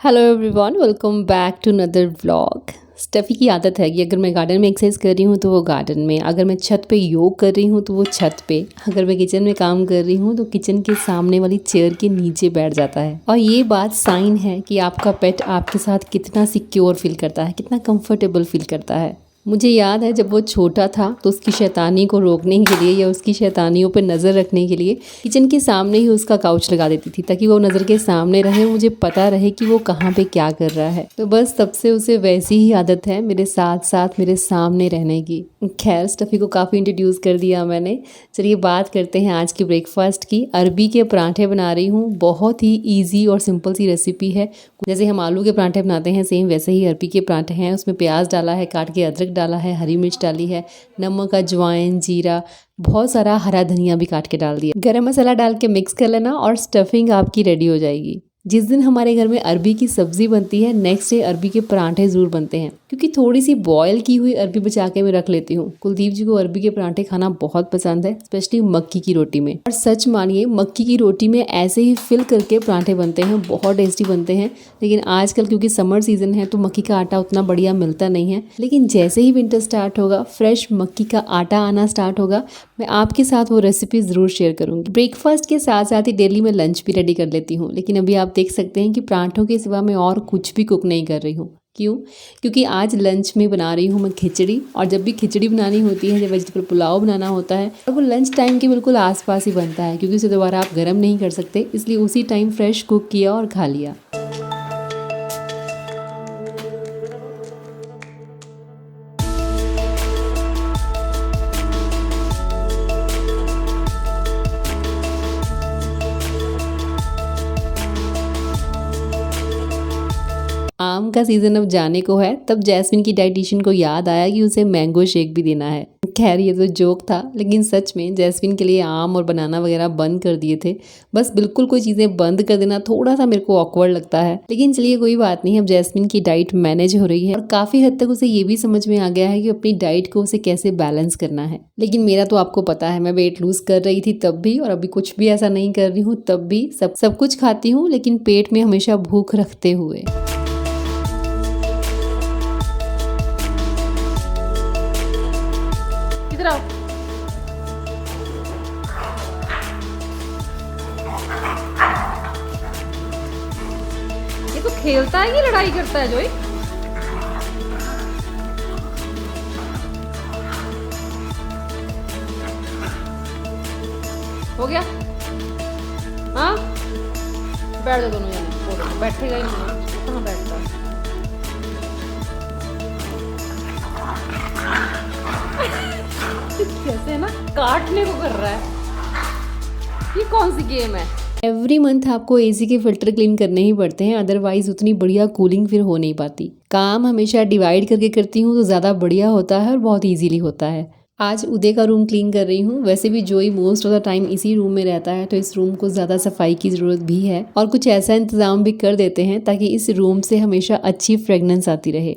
Hello everyone, welcome back to another vlog. Stuffy की आदत है कि अगर मैं गार्डन में एक्सरसाइज कर रही हूँ तो वो गार्डन में, अगर मैं छत पे योग कर रही हूँ तो वो छत पे, अगर मैं किचन में काम कर रही हूँ तो किचन के सामने वाली चेयर के नीचे बैठ जाता है। और ये बात साइन है कि आपका पेट आपके साथ कितना सिक्योर फील करता है, कितना कंफर्टेबल फील करता है। मुझे याद है जब वो छोटा था तो उसकी शैतानी को रोकने के लिए या उसकी शैतानियों पर नज़र रखने के लिए किचन के सामने ही उसका काउच लगा देती थी, ताकि वो नज़र के सामने रहे, मुझे पता रहे कि वो कहाँ पे क्या कर रहा है। तो बस तब से उसे वैसी ही आदत है मेरे साथ साथ मेरे सामने रहने की। खैर, स्टफ़ी को काफ़ी इंट्रोड्यूस कर दिया मैंने। चलिए बात करते हैं आज की ब्रेकफास्ट की। अरबी के पराठे बना रही हूँ। बहुत ही ईजी और सिंपल सी रेसिपी है। जैसे हम आलू के पराठे बनाते हैं सेम वैसे ही अरबी के पराठे हैं। उसमें प्याज डाला है, काट के अदरक डाला है, हरी मिर्च डाली है, नमक, अजवाइन, जीरा, बहुत सारा हरा धनिया भी काट के डाल दिया। गरम मसाला डाल के मिक्स कर लेना और स्टफिंग आपकी रेडी हो जाएगी। जिस दिन हमारे घर में अरबी की सब्जी बनती है, नेक्स्ट डे अरबी के पराठे ज़रूर बनते हैं, क्योंकि थोड़ी सी बॉयल की हुई अरबी बचा के मैं रख लेती हूँ। कुलदीप जी को अरबी के पराठे खाना बहुत पसंद है, स्पेशली मक्की की रोटी में। और सच मानिए, मक्की की रोटी में ऐसे ही फिल करके पराठे बनते हैं, बहुत टेस्टी बनते हैं। लेकिन आजकल क्योंकि समर सीजन है तो मक्की का आटा उतना बढ़िया मिलता नहीं है। लेकिन जैसे ही विंटर स्टार्ट होगा, फ्रेश मक्की का आटा आना स्टार्ट होगा, मैं आपके साथ वो रेसिपी ज़रूर शेयर करूँगी। ब्रेकफास्ट के साथ साथ ही डेली मैं लंच भी रेडी कर लेती हूँ। लेकिन अभी आप देख सकते हैं कि पराठों के सिवा मैं और कुछ भी कुक नहीं कर रही हूँ। क्यों? क्योंकि आज लंच में बना रही हूँ मैं खिचड़ी। और जब भी खिचड़ी बनानी होती है, जब वेजिटेबल पुलाव बनाना होता है, और वो लंच टाइम के बिल्कुल आसपास ही बनता है, क्योंकि उसे दोबारा आप गर्म नहीं कर सकते। इसलिए उसी टाइम फ्रेश कुक किया और खा लिया। आम का सीज़न अब जाने को है, तब जैस्मिन की डाइटिशियन को याद आया कि उसे मैंगो शेक भी देना है। खैर, ये तो जोक था, लेकिन सच में जैस्मिन के लिए आम और बनाना वगैरह बंद कर दिए थे। बस बिल्कुल कोई चीज़ें बंद कर देना थोड़ा सा मेरे को ऑकवर्ड लगता है। लेकिन चलिए कोई बात नहीं, अब जैस्मिन की डाइट मैनेज हो रही है और काफ़ी हद तक उसे ये भी समझ में आ गया है कि अपनी डाइट को उसे कैसे बैलेंस करना है। लेकिन मेरा तो आपको पता है, मैं वेट लूज़ कर रही थी तब भी, और अभी कुछ भी ऐसा नहीं कर रही हूँ तब भी। सब कुछ खाती हूँ, लेकिन पेट में हमेशा भूख रखते हुए। इधर आओ। ये तो खेलता है कि लड़ाई करता है जोई? हो गया? हाँ, बैठ जाओ दोनों जने। बैठेगा ही नहीं, कहाँ बैठता है? कैसे ना काटने को कर रहा है। ये कौन सी गेम है? एवरी मंथ आपको एसी के फिल्टर क्लीन करने ही पड़ते हैं, अदरवाइज उतनी बढ़िया कूलिंग फिर हो नहीं पाती। काम हमेशा डिवाइड करके करती हूँ तो ज़्यादा बढ़िया होता है और बहुत ईजीली होता है। आज उदय का रूम क्लीन कर रही हूँ। वैसे भी जोई मोस्ट ऑफ द टाइम इसी रूम में रहता है, तो इस रूम को ज़्यादा सफाई की ज़रूरत भी है, और कुछ ऐसा इंतज़ाम भी कर देते हैं ताकि इस रूम से हमेशा अच्छी फ्रेगनेंस आती रहे।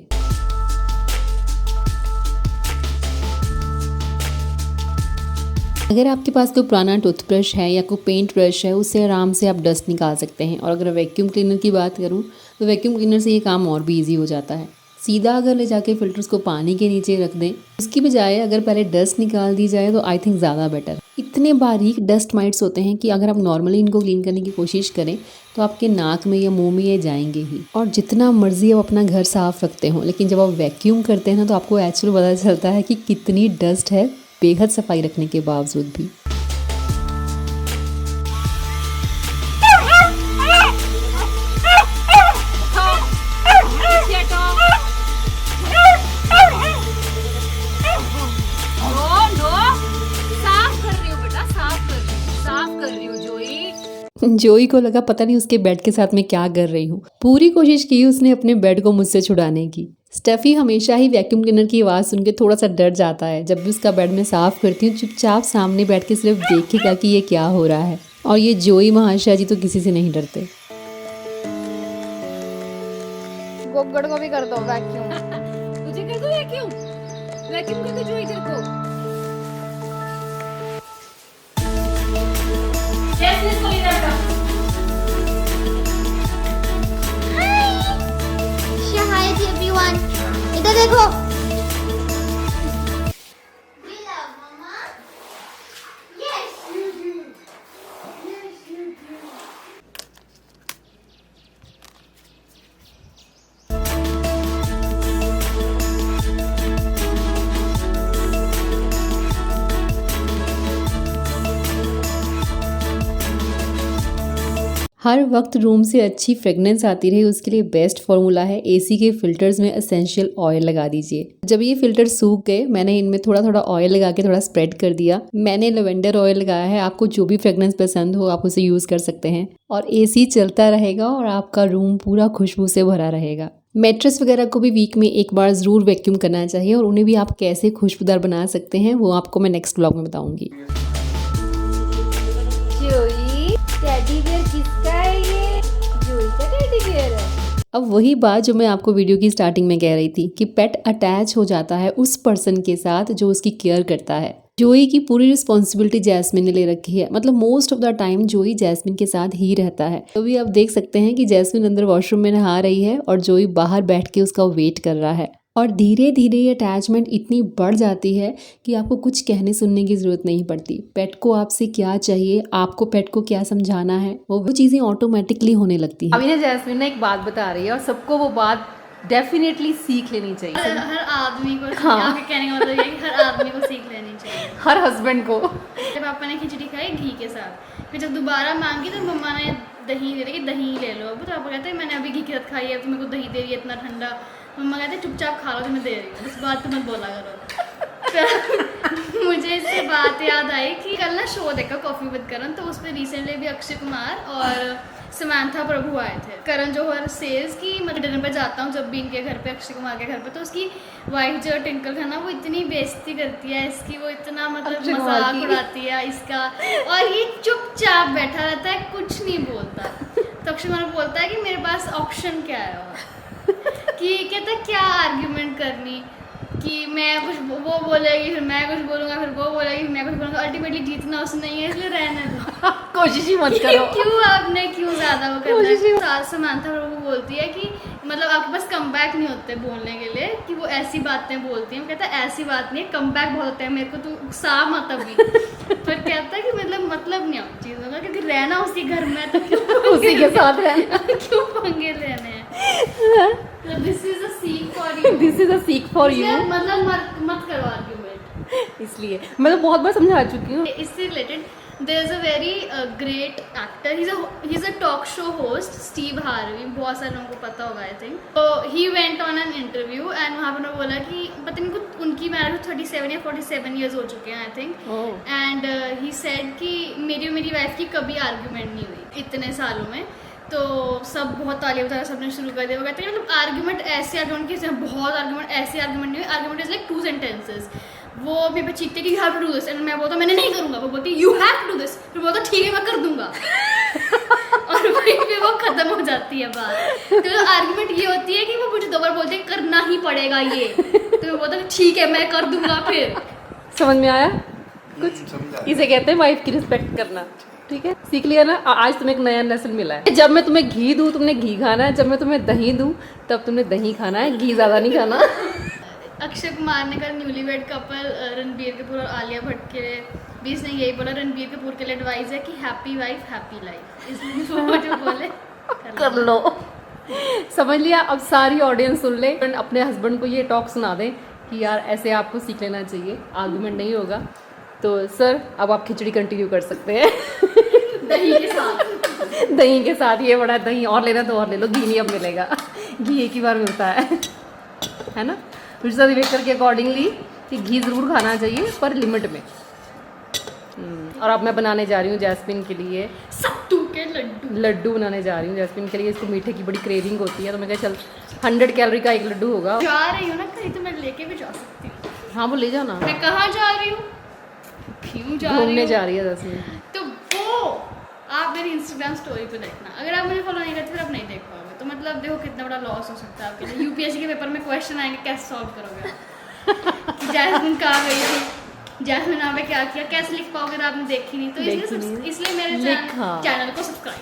अगर आपके पास कोई पुराना टूथब्रश है या कोई पेंट ब्रश है, उससे आराम से आप डस्ट निकाल सकते हैं। और अगर वैक्यूम क्लीनर की बात करूं तो वैक्यूम क्लीनर से ये काम और भी इजी हो जाता है। सीधा अगर ले जाके फिल्टर्स को पानी के नीचे रख दें, उसकी बजाय अगर पहले डस्ट निकाल दी जाए तो आई थिंक ज़्यादा बेटर। इतने बारीक डस्ट माइट्स होते हैं कि अगर आप नॉर्मली इनको क्लीन करने की कोशिश करें तो आपके नाक में या मुंह में ये जाएंगे ही। और जितना मर्जी आप अपना घर साफ रखते हो, लेकिन जब आप वैक्यूम करते हैं ना, तो आपको एक्चुअली पता चलता है कि कितनी डस्ट है, बेहद सफाई रखने के बावजूद भी। जोई को लगा पता नहीं उसके बेड के साथ मैं क्या कर रही हूँ। पूरी कोशिश की उसने अपने बेड को मुझसे छुड़ाने की। स्टफी हमेशा ही वैक्यूम क्लीनर की आवाज़ सुन के थोड़ा सा डर जाता है। जब भी उसका बेड में साफ करती हूँ, चुपचाप सामने बैठ के सिर्फ देखेगा कि ये क्या हो रहा है। और ये जोई महाशय जी तो किसी से नहीं डरते। गोगड़ को भी कर दो वैक्यूम। तुझे कर दो वैक्यूम? वैक्यूम कर दो जोई तेरे को। जैसे कोई डरता। हर वक्त रूम से अच्छी फ्रेगनेंस आती रहे उसके लिए बेस्ट फार्मूला है एसी के फिल्टर्स में एसेंशियल ऑयल लगा दीजिए। जब ये फिल्टर सूख गए मैंने इनमें थोड़ा थोड़ा ऑयल लगा के थोड़ा स्प्रेड कर दिया। मैंने लेवेंडर ऑयल लगाया है, आपको जो भी फ्रेगनेंस पसंद हो आप उसे यूज़ कर सकते हैं और एसी चलता रहेगा और आपका रूम पूरा खुशबू से भरा रहेगा। मैट्रेस वगैरह को भी वीक में एक बार ज़रूर वैक्यूम करना चाहिए और उन्हें भी आप कैसे खुशबूदार बना सकते हैं वो आपको मैं नेक्स्ट व्लॉग में बताऊंगी। जोई टेडी बियर किसका है ये? जोई का टेडी बियर है। अब वही बात जो मैं आपको वीडियो की स्टार्टिंग में कह रही थी कि पेट अटैच हो जाता है उस पर्सन के साथ जो उसकी केयर करता है। जोई की पूरी रिस्पॉन्सिबिलिटी जैस्मिन ने ले रखी है, मतलब मोस्ट ऑफ द टाइम जोई जैस्मिन के साथ ही रहता है। तो भी आप देख सकते हैं कि जैस्मिन अंदर वॉशरूम में नहा रही है और जोई बाहर बैठ के उसका वेट कर रहा है और धीरे धीरे ये अटैचमेंट इतनी बढ़ जाती है कि आपको कुछ कहने सुनने की ज़रूरत नहीं पड़ती। पेट को आपसे क्या चाहिए, आपको पेट को क्या समझाना है, वो चीज़ें ऑटोमेटिकली होने लगती हैं। अभी ना जैस्मिन ना एक बात बता रही है और सबको वो बात डेफिनेटली सीख लेनी चाहिए। हर आदमी को हाँ। आपके कहने का मतलब ये है कि हर आदमी को सीख लेनी चाहिए। हर हस्बैंड को। जब पापा ने खिचड़ी खाई घी के साथ, फिर जब दोबारा मांगी तो मम्मा ने दही दे रही कि दही ले लो। तो पापा कहते हैं मैंने अभी घी के साथ खाई है, तो मेरे को दही दे रही है इतना ठंडा। मम्मा कहते हैं चुपचाप खा लो, तो मैं दे रही हूँ, इस बात पे मत बोला करो। फिर मुझे इससे बात याद आई कि कल ना शो देखा कॉफी विद करण, तो उस पर रिसेंटली भी अक्षय कुमार और समांथा प्रभु आए थे। करण जौहर सेज कि मैं डिनर पे जाता हूँ जब भी इनके घर पे, अक्षय कुमार के घर पे, तो उसकी वाइफ जो ट्विंकल खन्ना वो इतनी बेइज्जती करती है इसकी, वो इतना मतलब मजाक उड़ाती है इसका, और ये चुपचाप बैठा रहता है, कुछ नहीं बोलता। तो अक्षय कुमार बोलता है कि मेरे पास ऑप्शन क्या है और कि कहता क्या आर्ग्यूमेंट करनी, कि मैं कुछ वो बोलेगी फिर मैं कुछ बोलूँगा, फिर वो बोलेगी फिर मैं कुछ बोलूँगा, अल्टीमेटली जीतना उसने नहीं है, इसलिए रहने दो। कोशिश ही मत करो। क्यों आपने क्यों ज्यादा वो करना है। समांथा प्रभु बोलती है कि मतलब आपके पास कम बैक नहीं होते बोलने के लिए, कि वो ऐसी बातें बोलती हैं। कहता है ऐसी बात नहीं है, कम बैक बहुत होता है, मेरे को तू सा मत अभी। फिर कहता है कि मतलब नहीं है चीज़ों का, क्योंकि रहना उसी घर में तो क्यों उसी के साथ रहना। क्यों पंगे लेने हैं। दिस इज अ सीख for you. This is a सीख फॉर यू। मतलब मत करो आर्ग्यूमेंट। इसलिए मैं तो बहुत बार समझा चुकी हूँ। इससे related there is a very great actor, he's a talk show host, Steve Harvey, बहुत सारे लोगों को पता होगा आई थिंक। तो he went on an interview and वहाँ पर उन्होंने बोला कि पता नहीं कुछ उनकी मैरिज 37 या 47 ईयर्स हो चुके हैं I think, and he said कि मेरी और मेरी वाइफ की कभी आर्ग्यूमेंट नहीं हुई इतने सालों में। तो सब बहुत तालियां बजा सबने शुरू कर दिया। वो कहते हैं मतलब आर्ग्यूमेंट ऐसे आर्ग्यूमेंट की बहुत आर्ग्यूमेंट ऐसे आर्ग्यूमेंट नहीं हुई, आर्ग्यूमेंट इज लाइक 2 सेंटेंसेस। वो मेरे पे चीखते कि you have to do this, and मैं बोलता मैंने नहीं करूँगा, वो बोलती you have to do this, फिर बोलता ठीक है मैं कर दूंगा। और वहीं पे वो खत्म हो जाती है बात। तो आर्ग्यूमेंट ये होती है कि वो मुझे 2 बार बोलते हैं करना ही पड़ेगा ये, तो मैं बोलता ठीक है मैं कर दूंगा। फिर समझ में आया कुछ? इसे कहते हैं वाइफ की रिस्पेक्ट करना। ठीक है, सीख लिया ना। आज तुम्हें एक नया लेसन मिला है। जब मैं तुम्हें घी दूँ तुमने घी खाना है, जब मैं तुम्हें दही दूँ तब तुमने दही खाना है, घी ज्यादा नहीं खाना। अक्षय कुमार ने कल न्यूलीवेड कपल रणबीर कपूर और आलिया भट्ट के बीच ने यही बोला, रणबीर कपूर के लिए एडवाइस है कि हैप्पी वाइफ हैप्पी लाइफ, इसलिए वो जो बोले कर लो। समझ लिया। अब सारी ऑडियंस सुन ले, अपने हस्बैंड को ये टॉक सुना दें कि यार ऐसे आपको सीख लेना चाहिए, आर्गुमेंट नहीं होगा। तो सर अब आप खिचड़ी कंटिन्यू कर सकते हैं। दही के साथ। दही के साथ ये बड़ा दही और लेना तो और ले लो, घी नहीं अब मिलेगा, घी एक ही बार मिलता है ना। रुचिता दिवेकर के अकॉर्डिंगली कि घी ज़रूर खाना चाहिए पर लिमिट में। और अब मैं बनाने जा रही हूँ जैस्मिन के लिए सत्तू के लड्डू बनाने जा रही हूँ जैस्मिन के लिए। इसको मीठे की बड़ी क्रेविंग होती है, तो मैं कहा चल 100 कैलोरी का एक लड्डू होगा। जा रही हूँ ना कहीं, तो मैं लेके भी जा सकती हूँ। हाँ वो ले जाना। मैं कहाँ जा रही हूँ, क्यों जा रही हूँ? घूमने जा रही है जैस्मिन। तो वो आप मेरी इंस्टाग्राम स्टोरी पे देखना। अगर आप मुझे फॉलो नहीं करते फिर आप नहीं देख पाओगे। तो मतलब देखो कितना बड़ा लॉस हो सकता है आपके लिए। यूपीएससी के पेपर में क्वेश्चन आएंगे, कैसे सॉल्व करोगे आप? जैस्मिन कहाँ गई थी, जैस्मिन यहाँ पे क्या किया, कैसे लिख पाओगे अगर आपने देखी नहीं? तो इसलिए मेरे चैनल को सब्सक्राइब,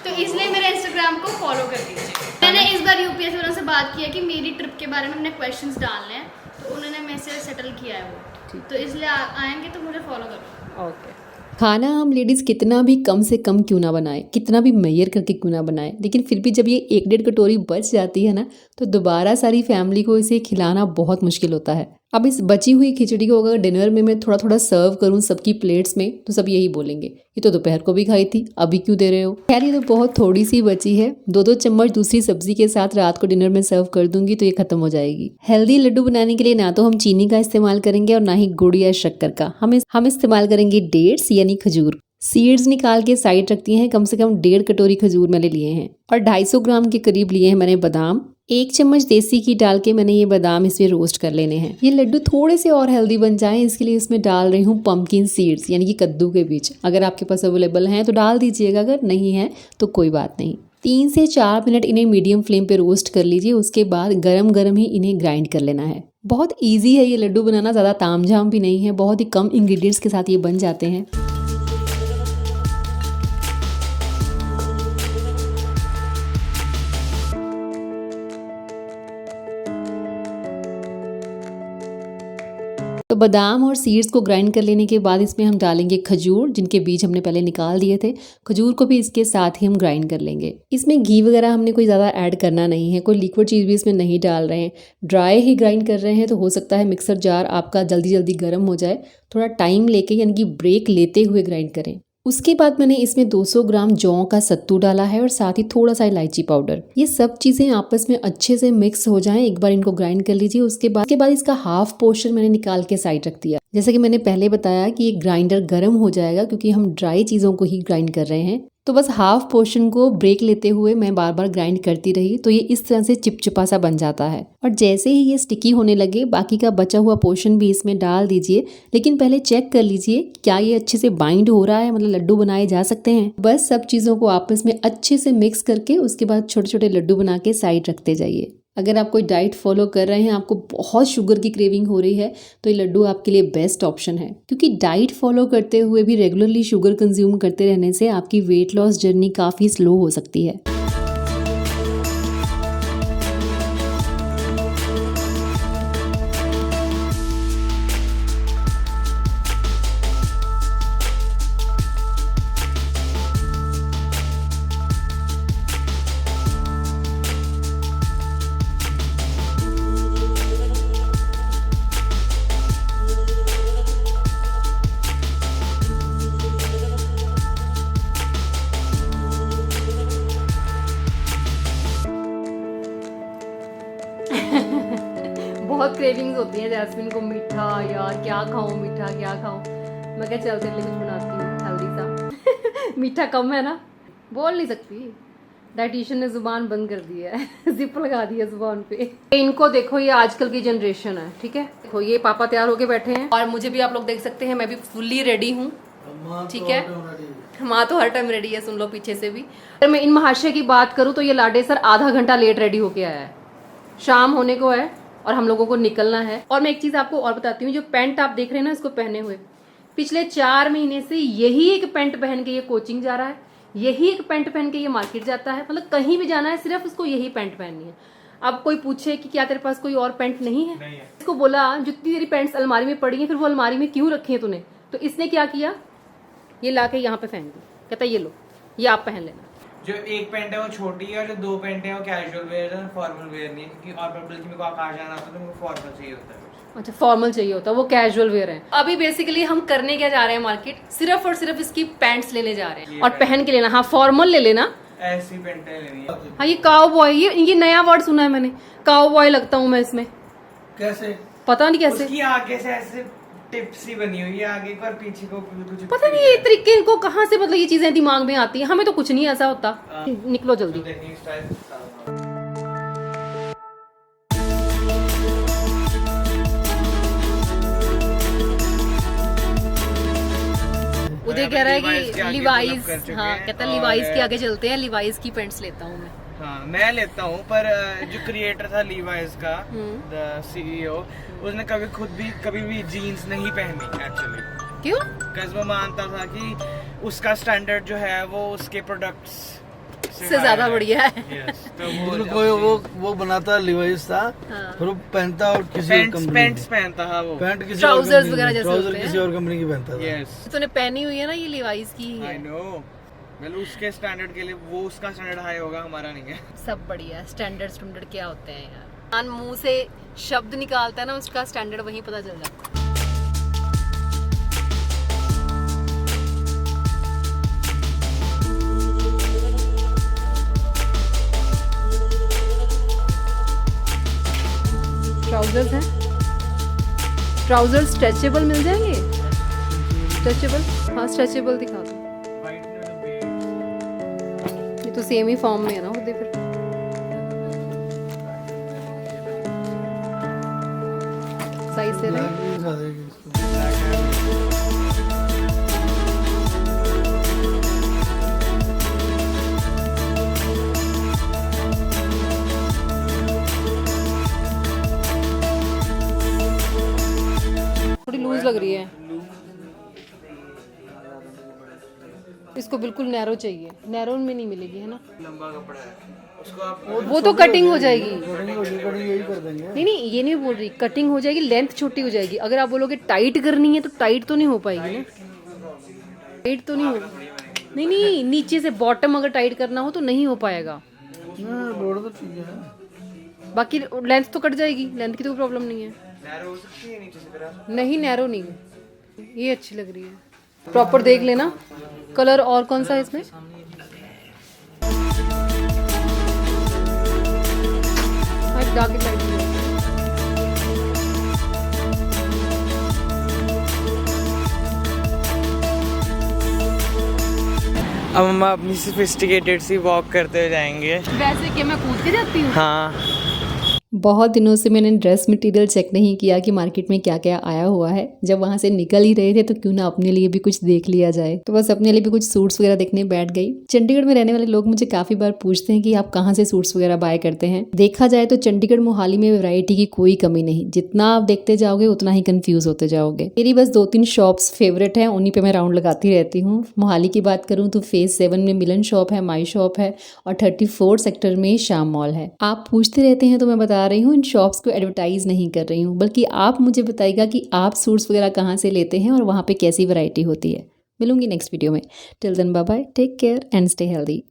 तो इसलिए मेरे इंस्टाग्राम को फॉलो कर दीजिए। मैंने इस बार यूपीएससी वालों से बात की है कि मेरी ट्रिप के बारे में हमने क्वेश्चंस डालने हैं, तो उन्होंने मेरे से सेटल किया है वो, तो इसलिए आएंगे तो मुझे फॉलो करो। ओके। खाना हम लेडीज़ कितना भी कम से कम क्यों ना बनाएं, कितना भी मेजर करके क्यों ना बनाएं, लेकिन फिर भी जब ये 1-1.5 कटोरी बच जाती है ना, तो दोबारा सारी फैमिली को इसे खिलाना बहुत मुश्किल होता है। अब इस बची हुई खिचड़ी को अगर डिनर में मैं थोड़ा थोड़ा सर्व करूं सबकी प्लेट्स में तो सब यही बोलेंगे ये तो दोपहर को भी खाई थी, अभी क्यों दे रहे हो। खैर ये तो बहुत थोड़ी सी बची है, 2-2 चम्मच दूसरी सब्जी के साथ रात को डिनर में सर्व कर दूंगी तो ये खत्म हो जाएगी। हेल्दी लड्डू बनाने के लिए ना तो हम चीनी का इस्तेमाल करेंगे और ना ही गुड़ या शक्कर का, हम इस्तेमाल करेंगे डेट्स यानी खजूर। सीड्स निकाल के साइड रखती हैं, कम से कम 1.5 कटोरी खजूर मैंने लिए हैं और 250 ग्राम के करीब लिए हैं मैंने बादाम। 1 चम्मच देसी घी डाल के मैंने ये बादाम इसमें रोस्ट कर लेने हैं। ये लड्डू थोड़े से और हेल्दी बन जाएं इसके लिए इसमें डाल रही हूँ पम्पकिन सीड्स यानी कि कद्दू के बीज। अगर आपके पास अवेलेबल हैं तो डाल दीजिएगा, अगर नहीं है तो कोई बात नहीं। 3 से 4 मिनट इन्हें मीडियम फ्लेम पे रोस्ट कर लीजिए, उसके बाद गरम गरम ही इन्हें ग्राइंड कर लेना है। बहुत ईजी है ये लड्डू बनाना, ज़्यादा तामझाम भी नहीं है, बहुत ही कम इंग्रेडिएंट्स के साथ ये बन जाते हैं। तो बादाम और सीड्स को ग्राइंड कर लेने के बाद इसमें हम डालेंगे खजूर, जिनके बीज हमने पहले निकाल दिए थे। खजूर को भी इसके साथ ही हम ग्राइंड कर लेंगे। इसमें घी वगैरह हमने कोई ज़्यादा ऐड करना नहीं है, कोई लिक्विड चीज़ भी इसमें नहीं डाल रहे हैं, ड्राई ही ग्राइंड कर रहे हैं। तो हो सकता है मिक्सर जार आपका जल्दी जल्दी गर्म हो जाए, थोड़ा टाइम लेके यानी कि ब्रेक लेते हुए ग्राइंड करें। उसके बाद मैंने इसमें 200 ग्राम जौ का सत्तू डाला है और साथ ही थोड़ा सा इलायची पाउडर। ये सब चीज़ें आपस में अच्छे से मिक्स हो जाएं, एक बार इनको ग्राइंड कर लीजिए। उसके बाद इसका हाफ पोर्शन मैंने निकाल के साइड रख दिया। जैसे कि मैंने पहले बताया कि ये ग्राइंडर गर्म हो जाएगा क्योंकि हम ड्राई चीज़ों को ही ग्राइंड कर रहे हैं। तो बस हाफ पोर्शन को ब्रेक लेते हुए मैं बार बार ग्राइंड करती रही तो ये इस तरह से चिपचिपा सा बन जाता है। और जैसे ही ये स्टिकी होने लगे बाकी का बचा हुआ पोर्शन भी इसमें डाल दीजिए, लेकिन पहले चेक कर लीजिए क्या ये अच्छे से बाइंड हो रहा है, मतलब लड्डू बनाए जा सकते हैं। बस सब चीज़ों को आपस में अच्छे से मिक्स करके उसके बाद छोटे छोटे लड्डू बना के साइड रखते जाइए। अगर आप कोई डाइट फॉलो कर रहे हैं, आपको बहुत शुगर की क्रेविंग हो रही है, तो ये लड्डू आपके लिए बेस्ट ऑप्शन है। क्योंकि डाइट फॉलो करते हुए भी रेगुलरली शुगर कंज्यूम करते रहने से आपकी वेट लॉस जर्नी काफ़ी स्लो हो सकती है। बहुत क्रेविंग्स होती हैं जैस्मिन को, मीठा यार क्या खाऊं, मीठा क्या खाऊं। मैं क्या चल तेरे लिए कुछ बनाती हूँ हेल्दी सा। मीठा कम है ना, बोल नहीं सकती, डाइटिशियन ने जुबान बंद कर दी है। जिप लगा दी है जुबान पे। इनको देखो, ये आजकल की जनरेशन है, ठीक है। देखो ये पापा तैयार होके बैठे हैं और मुझे भी आप लोग देख सकते हैं, मैं भी फुल्ली रेडी हूँ, ठीक है। माँ तो हर टाइम रेडी है, सुन लो पीछे से भी। अगर मैं इन महाशय की बात करूँ तो ये लाडे सर आधा घंटा लेट रेडी होके आया है। शाम होने को है और हम लोगों को निकलना है। और मैं एक चीज आपको और बताती हूँ, जो पैंट आप देख रहे हैं ना इसको पहने हुए, पिछले 4 महीने से यही एक पैंट पहन के ये कोचिंग जा रहा है, यही एक पैंट पहन के ये मार्केट जाता है, मतलब कहीं भी जाना है सिर्फ उसको यही पैंट पहननी है। अब कोई पूछे कि क्या तेरे पास कोई और पैंट नहीं है, इसको बोला जितनी तेरी पैंट्स अलमारी में पड़ी हैं फिर वो अलमारी में क्यों रखी है तूने, तो इसने क्या किया, ये ला के यहाँ पे फेंक दी, कहता ये लो ये आप पहन लेना। जो एक पैंट है वो छोटी है और जो 2 पैंट है वो कैजुअल वेयर है, फॉर्मल वेयर नहीं है। क्योंकि और बल्कि मेरे को आकाश जाना होता है तो मेरे को फॉर्मल चाहिए होता है। अच्छा फॉर्मल चाहिए होता है, वो कैजुअल वेयर है। अभी बेसिकली हम करने क्या जा रहे हैं मार्केट, सिर्फ और सिर्फ इसकी पैंट्स लेने जा रहे हैं और पहन के लेना। हाँ फॉर्मल ले लेना, ऐसी पैंटें लेनी है। हाँ ये काउ बॉय, ये नया वर्ड सुना है मैंने, काउ बॉय लगता हूँ मैं इसमें। कैसे पता नहीं कैसे, उसकी आगे से ऐसे टिप सी बनी हुई है आगे को और पीछे को कुछ पता नहीं ये तरीके इनको कहाँ से, मतलब ये चीजें दिमाग में आती हैं, हमें तो कुछ नहीं ऐसा होता। निकलो जल्दी। उदय कह रहा है कि लिवाइस, हाँ कहता है लिवाइस के आगे चलते हैं, लिवाइस की पैंट्स लेता हूँ मैं। हाँ मैं लेता हूँ, पर जो क्रिएटर था लीवाइस का, द सीईओ, उसने कभी भी जीन्स नहीं पहनी एक्चुअली। क्यों? बिकॉज़ वो मानता था कि उसका स्टैंडर्ड जो है वो उसके प्रोडक्ट्स से ज्यादा बढ़िया है। Yes, तो वो बनाता लिवाइस था, फिर वो पहनता और किसी और कंपनी पैंट्स पहनता था वो, पैंट किसी ट्राउजर्स वगैरह जैसे ट्राउजर होते हैं। किसी और कंपनी की पहनता था। यस तूने पहनी हुई है ना ये लिवाइस की ही आई है। नो, मतलब उसके स्टैंडर्ड के लिए वो उसका स्टैंडर्ड हाई होगा, हमारा नहीं है। सब बढ़िया, स्टैंडर्ड क्या होते हैं यार। मुंह से शब्द निकालता है ना, उसका स्टैंडर्ड वहीं पता चल जाता है। ट्राउजर्स हैं, ट्राउजर स्ट्रेचेबल मिल जाएंगे? स्ट्रेचेबल, हाँ स्ट्रेचेबल दिखा दो। ये तो सेम ही फॉर्म में है ना होते फिर। साइज दे रहे हैं। दिखा देगी इसको। थोड़ी लूज लग रही है, इसको बिल्कुल नैरो चाहिए, नैरो में नहीं मिलेगी है ना। लंबा कपड़ा है, उसको आप वो तो कटिंग हो जाएगी। कटिंग यही कर देंगे। नहीं नहीं ये नहीं बोल रही, कटिंग हो जाएगी, लेंथ छोटी हो जाएगी। अगर आप बोलोगे टाइट करनी है तो टाइट तो नहीं हो पाएगी ना, टाइट तो नहीं हो, नहीं नहीं नीचे से बॉटम अगर टाइट करना हो तो नहीं हो पाएगा। बॉर्डर तो ठीक है, बाकी लेंथ तो कट जाएगी, लेंथ की तो प्रॉब्लम नहीं है। नैरो हो सकती है नीचे से फिर आप। नहीं नैरो नहीं, ये अच्छी लग रही है। प्रॉपर देख लेना कलर, और कौन सा है इसमें? Dark light. अब हम अपनी सोफिस्टिकेटेड सी वॉक करते हुए जाएंगे। वैसे क्या मैं कूद के जाती हूँ? हाँ, बहुत दिनों से मैंने ड्रेस मटेरियल चेक नहीं किया कि मार्केट में क्या क्या आया हुआ है। जब वहाँ से निकल ही रहे थे तो क्यों ना अपने लिए भी कुछ देख लिया जाए, तो बस अपने लिए भी कुछ सूट्स वगैरह देखने बैठ गई। चंडीगढ़ में रहने वाले लोग मुझे काफ़ी बार पूछते हैं कि आप कहाँ से सूट्स वगैरह बाय करते हैं। देखा जाए तो चंडीगढ़ मोहाली में वैरायटी की कोई कमी नहीं, जितना आप देखते जाओगे उतना ही कन्फ्यूज होते जाओगे। मेरी बस 2-3 शॉप्स फेवरेट हैं, उन्हीं पर मैं राउंड लगाती रहती हूँ। मोहाली की बात करूँ तो फेज 7 में मिलन शॉप है, माई शॉप है, और 34 सेक्टर में शाम मॉल है। आप पूछते रहते हैं तो मैं बता रही हूँ, इन शॉप्स को एडवर्टाइज नहीं कर रही हूँ, बल्कि आप मुझे बताइएगा कि आप सूट्स वगैरह कहाँ से लेते हैं और वहाँ पे कैसी वैरायटी होती है। मिलूंगी नेक्स्ट वीडियो में। Till then bye bye, take care and stay healthy.